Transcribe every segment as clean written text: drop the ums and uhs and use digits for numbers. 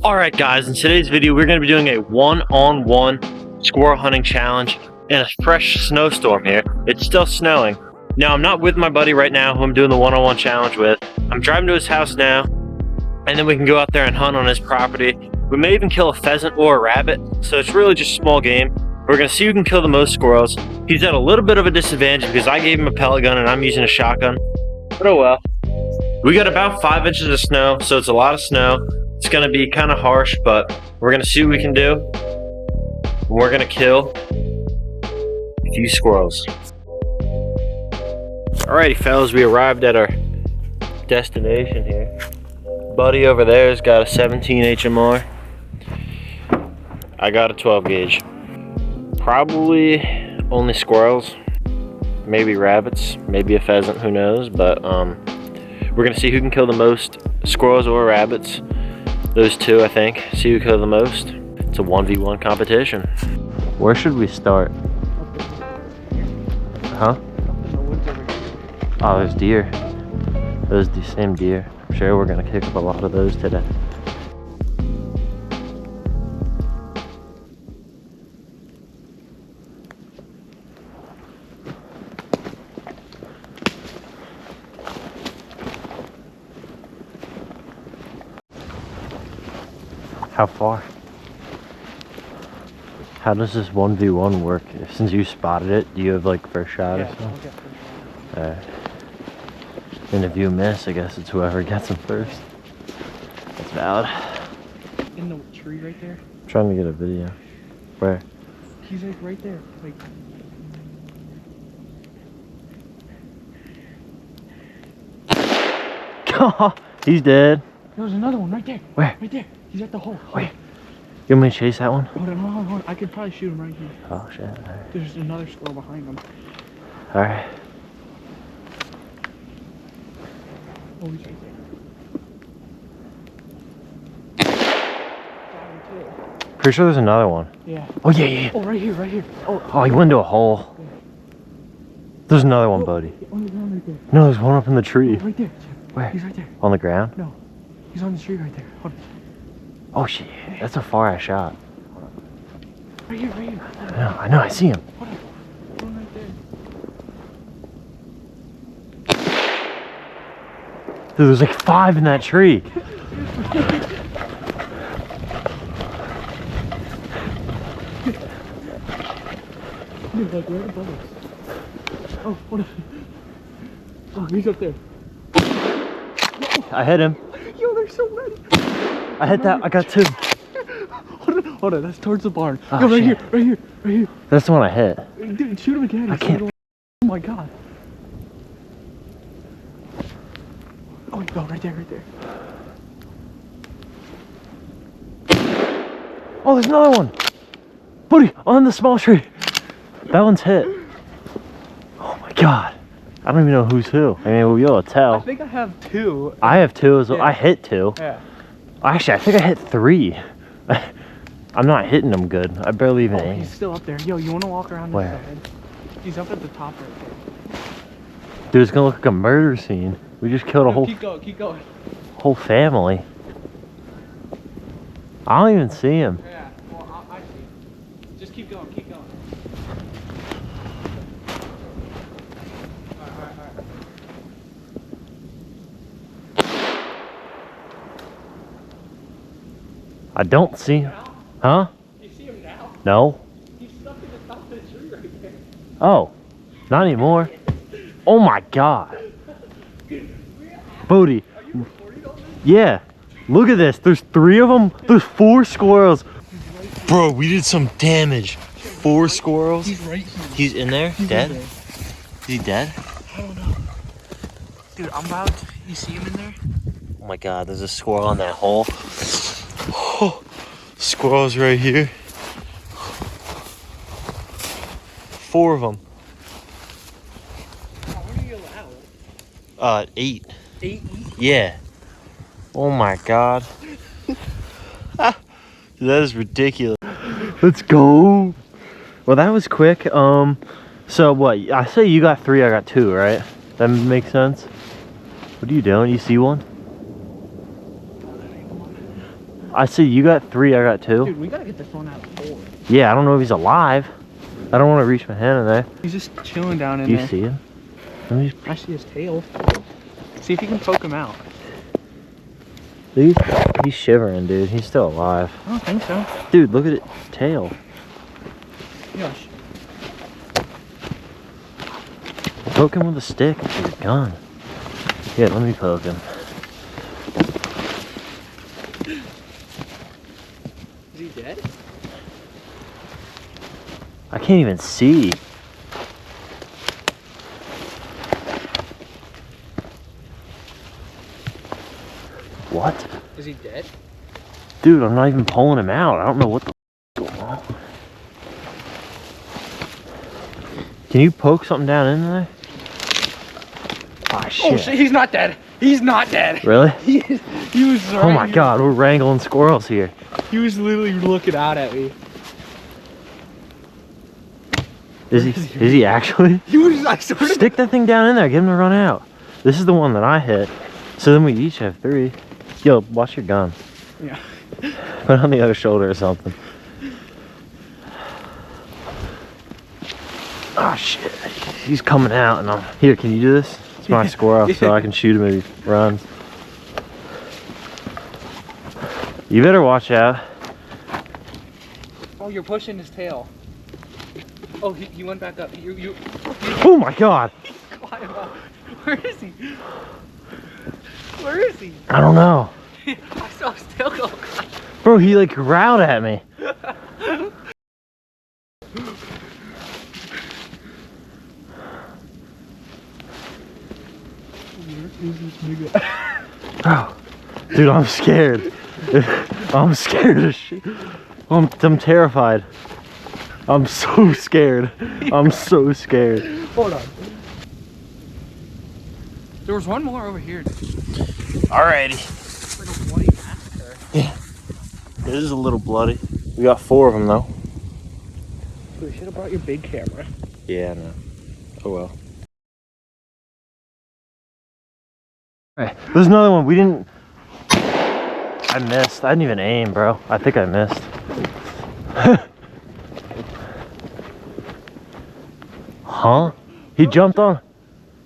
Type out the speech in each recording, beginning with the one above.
Alright guys, in today's video we're going to be doing a one-on-one squirrel hunting challenge in a fresh snowstorm here. It's still snowing. Now I'm not with my buddy right now who I'm doing the one-on-one challenge with. I'm driving to his house now, and then we can go out there and hunt on his property. We may even kill a pheasant or a rabbit, so it's really just small game. We're going to see who can kill the most squirrels. He's at a little bit of a disadvantage because I gave him a pellet gun and I'm using a shotgun. But oh well. We got about 5 inches of snow, so it's a lot of snow. It's going to be kind of harsh, but we're going to see what we can do. We're going to kill a few squirrels. Alrighty fellas, we arrived at our destination here. Buddy over there has got a 17 HMR. I got a 12 gauge. Probably only squirrels, maybe rabbits, maybe a pheasant, who knows, but we're going to see who can kill the most squirrels or rabbits. Those two, I think. See who kill the most. It's a 1v1 competition. Where should we start? Huh? Oh, there's deer. Those the same deer. I'm sure we're gonna kick up a lot of those today. How far? How does this 1v1 work? Since you spotted it, do you have like first shot or something? And if you miss, I guess it's whoever gets them first. That's valid. In the tree right there? I'm trying to get a video. Where? He's like right there. Like. He's dead. There's another one right there. Where? Right there. He's at the hole. Wait. You want me to chase that one? Hold on. I could probably shoot him right here. Oh shit. Right. There's another squirrel behind him. Alright. Oh, he's right there. Pretty sure there's another one. Yeah. Oh yeah. Oh, right here. Oh, he went into a hole. Yeah. There's another one, buddy. On the ground right there. No, there's one up in the tree. Oh, right there. Where? He's right there. On the ground? No. He's on the tree right there. Hold on. Oh shit, that's a far ass shot. Right here. I know, I see him. Hold on. One right there. Dude, there's like 5 in that tree. Dude, like right above us. Oh, hold on. Oh, he's up there. I hit him. Yo, they're so many. I hit that. I got 2. Hold on. That's towards the barn. Oh, yo, right shit. here. That's the one I hit. Dude, shoot him again. I can't. Oh my god. Oh, go right there. Oh, there's another one. Buddy, on the small tree. That one's hit. Oh my god. I don't even know who's who. I mean, we'll be able to tell. I think I have 2. I have 2 as well. Yeah. I hit 2. Yeah. Actually, I think I hit 3. I'm not hitting them good. I barely even aim. He's still up there. Yo, you want to walk around Where? this side? He's up at the top right there. Dude, it's gonna look like a murder scene. We just killed a whole Keep going. whole family. I don't even see him. Yeah, well, I see. Just keep going. Alright. I don't see him. Huh? You see him now? No. He's stuck in the top of the tree right there. Oh, not anymore. Oh my god. Bodie. Are you recording all this? Yeah. Look at this. There's 3 of them. There's 4 squirrels. Bro, we did some damage. 4 squirrels. He's right here. He's in there? He's Dead? in there. Is he dead? I don't know. Dude, I'm about to... You see him in there? Oh my god, there's a squirrel in that hole. Oh, squirrels right here. 4 of them. How many are you allowed? 8. 8? Yeah. Oh my god. That is ridiculous. Let's go. Well, that was quick. So what? I say you got 3, I got 2, right? That makes sense. What are you doing? You see one? I see you got 3, I got 2. Dude, we gotta get this one out of 4. Yeah, I don't know if he's alive. I don't want to reach my hand in there. He's just chilling down in Do there. you see him? Let me I see his tail. See if you can poke him out. He's shivering, dude. He's still alive. I don't think so. Dude, look at it. Tail. Gosh. Poke him with a stick with your gun. Yeah, let me poke him. Is he dead? I can't even see. What? Is he dead? Dude, I'm not even pulling him out. I don't know what the f is going on. Can you poke something down in there? Ah, shit. Oh shit, he's not dead. He's not dead. Really? He was right Oh my here. god, we're wrangling squirrels here. He was literally looking out at me. Is he actually? He was, I sort of... Stick that thing down in there, get him to run out. This is the one that I hit. So then we each have 3. Yo, watch your gun. Yeah. Put it on the other shoulder or something. Oh shit. He's coming out and I'm here, can you do this? It's my squirrel, so I can shoot him if he runs. You better watch out. Oh, you're pushing his tail. Oh, he went back up. You Oh my god. climb up. Where is he? Where is he? I don't know. I saw his tail go. Bro, he like growled at me. Bro, dude, I'm scared. I'm scared as shit. I'm terrified. I'm so scared. I'm so scared. Hold on. There was one more over here. Alrighty. It's like a bloody massacre. Yeah. It is a little bloody. We got 4 of them though. We should have brought your big camera. Yeah, no. Oh well. Alright, there's another one. We didn't. I missed. I didn't even aim, bro. I think I missed. Huh? He jumped on.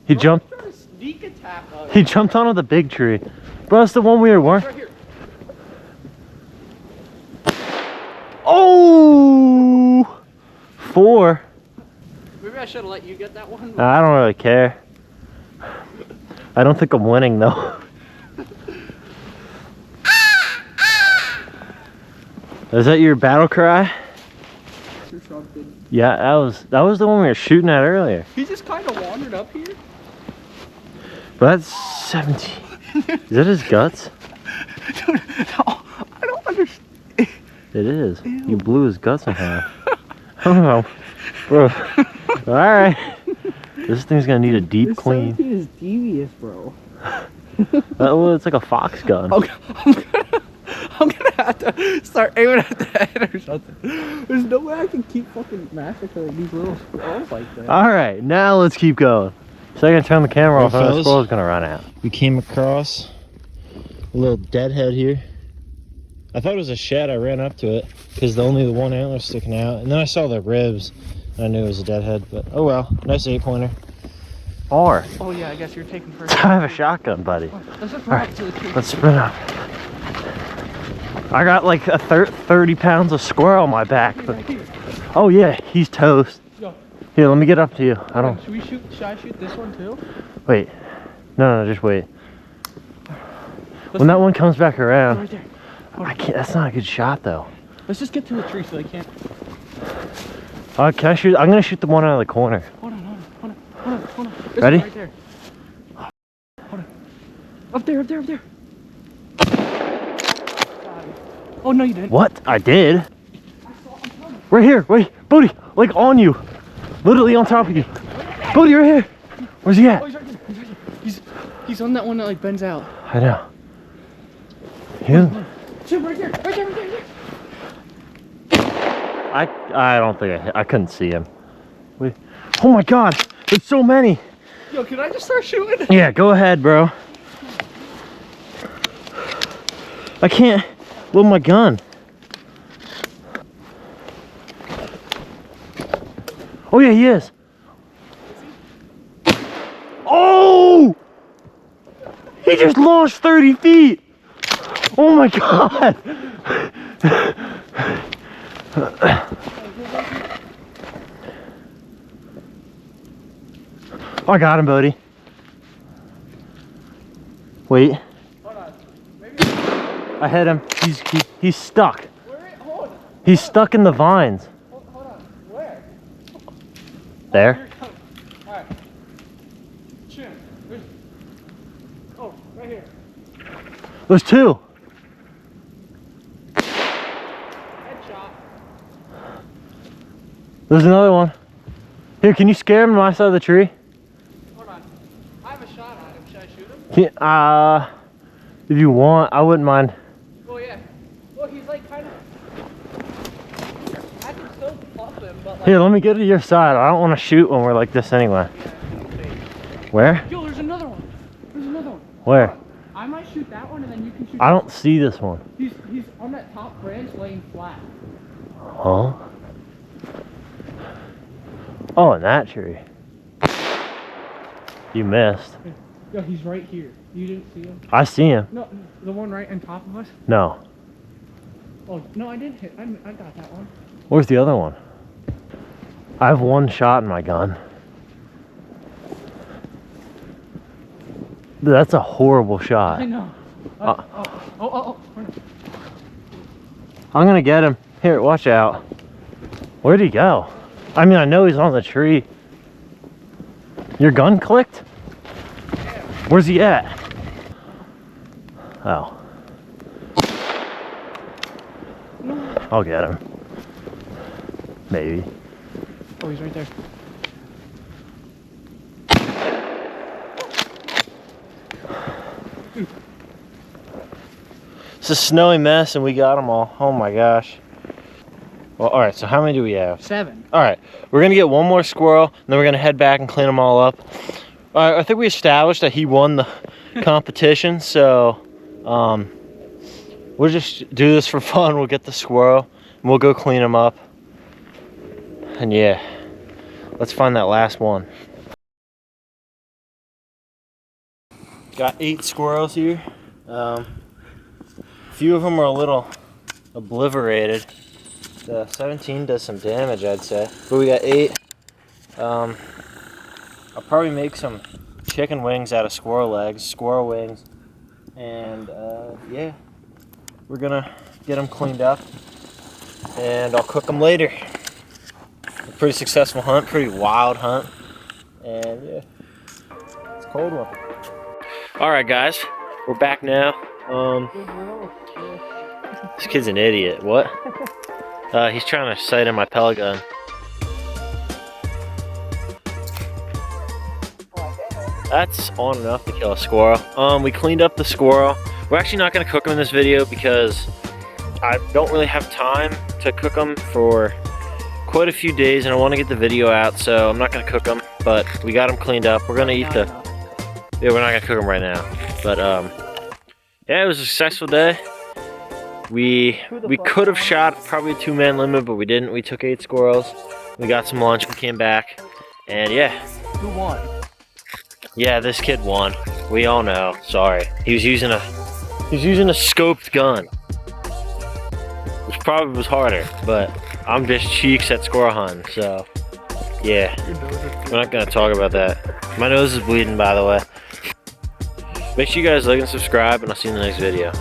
He jumped. Sneak attack us. He jumped onto the big tree. Bro, that's the one we were Right wearing. here. Oh! 4. Maybe I should have let you get that one. I don't really care. I don't think I'm winning though. Is that your battle cry? Or something. Yeah, that was the one we were shooting at earlier. He just kind of wandered up here. But that's 17. Is that his guts? Dude, no, I don't understand. It is. Ew. You blew his guts in half. I don't know. Bro. Alright. This thing's gonna need a deep This clean. 17 is devious, bro. Well, it's like a fox gun. I'm gonna have to start aiming at the head or something. There's no way I can keep fucking massacring these little squirrels like that. Alright, now let's keep going. So I'm gonna turn the camera off and the fellas. squirrel's gonna run out. We came across a little deadhead here. I thought it was a shed. I ran up to it because only the one antler sticking out, and then I saw the ribs and I knew it was a deadhead. But oh well, nice 8-pointer. Or Oh yeah, I guess you're taking first. I have a shotgun, buddy. Let's just run up to the tree. Let's sprint up. I got like a 30 pounds of squirrel on my back. But, Right here. oh yeah, he's toast. Go. Here, let me get up to you. I don't. Should I shoot this one too? Wait. No, just wait. Let's When that one comes back around, right there. I can't. That's not a good shot though. Let's just get to the tree so they can't. Can I shoot? I'm gonna shoot the one out of the corner. Hold on. This Ready? one right there. Hold on. Up there. Oh no, you didn't. What? I did. Right here. Wait, Bodie, like on you. Literally on top of you. Bodie, right here. Where's he at? Oh, he's right there. He's on that one that like bends out. I know. Him? Shoot, right there. I don't think I couldn't see him. Wait. Oh my god, there's so many. Yo, can I just start shooting? Yeah, go ahead, bro. I can't. Load my gun. Oh yeah, he is. Oh! He just launched 30 feet. Oh my God. I got him, buddy. Wait. Hold on. Maybe. I hit him. He's stuck. Hold on. He's stuck in the vines. Hold on. Where? There. Here it comes. Alright. Chin. Oh, right here. There's two. Headshot. There's another one. Here, can you scare him on my side of the tree? Hold on. I have a shot on him. Should I shoot him? If you want, I wouldn't mind. Well, yeah. Well, he's like kind of. I can still pop him, but like. Here, let me get to your side. I don't want to shoot when we're like this anyway. Where? Yo, there's another one. There's another one. Where? I might shoot that one, and then you can shoot. I don't see this one. He's on that top branch, laying flat. Huh? Oh, in that tree. You missed. Yo, he's right here. You didn't see him? I see him. No, the one right on top of us. No. Oh no, I did hit. I got that one. Where's the other one? I have one shot in my gun. Dude, that's a horrible shot. I know. Uh. Oh. I'm gonna get him. Here, watch out. Where'd he go? I mean, I know he's on the tree. Your gun clicked? Yeah. Where's he at? Oh. No. I'll get him. Maybe. Oh, he's right there. It's a snowy mess and we got them all. Oh my gosh. Well, all right, so how many do we have? 7. All right, we're gonna get one more squirrel, and then we're gonna head back and clean them all up. I think we established that he won the competition, so we'll just do this for fun. We'll get the squirrel, and we'll go clean him up. And yeah, let's find that last one. Got 8 squirrels here. A few of them are a little obliterated. The 17 does some damage, I'd say. But we got 8. I'll probably make some chicken wings out of squirrel legs, squirrel wings. And yeah, we're gonna get them cleaned up and I'll cook them later. A pretty successful hunt, pretty wild hunt. And yeah, it's a cold one. All right, guys, we're back now. This kid's an idiot. What? He's trying to sight in my pellet gun. That's on enough to kill a squirrel. We cleaned up the squirrel. We're actually not going to cook them in this video because I don't really have time to cook them for quite a few days and I want to get the video out, so I'm not going to cook them, but we got them cleaned up. We're going to eat the... Yeah, we're not going to cook them right now. But, yeah, it was a successful day. We could have shot probably a 2-man limit, but we didn't. We took 8 squirrels. We got some lunch. We came back, and yeah. Who won? Yeah, this kid won. We all know. Sorry, he was using a scoped gun, which probably was harder. But I'm just cheeks at squirrel hunting, so yeah. We're not gonna talk about that. My nose is bleeding, by the way. Make sure you guys like and subscribe, and I'll see you in the next video.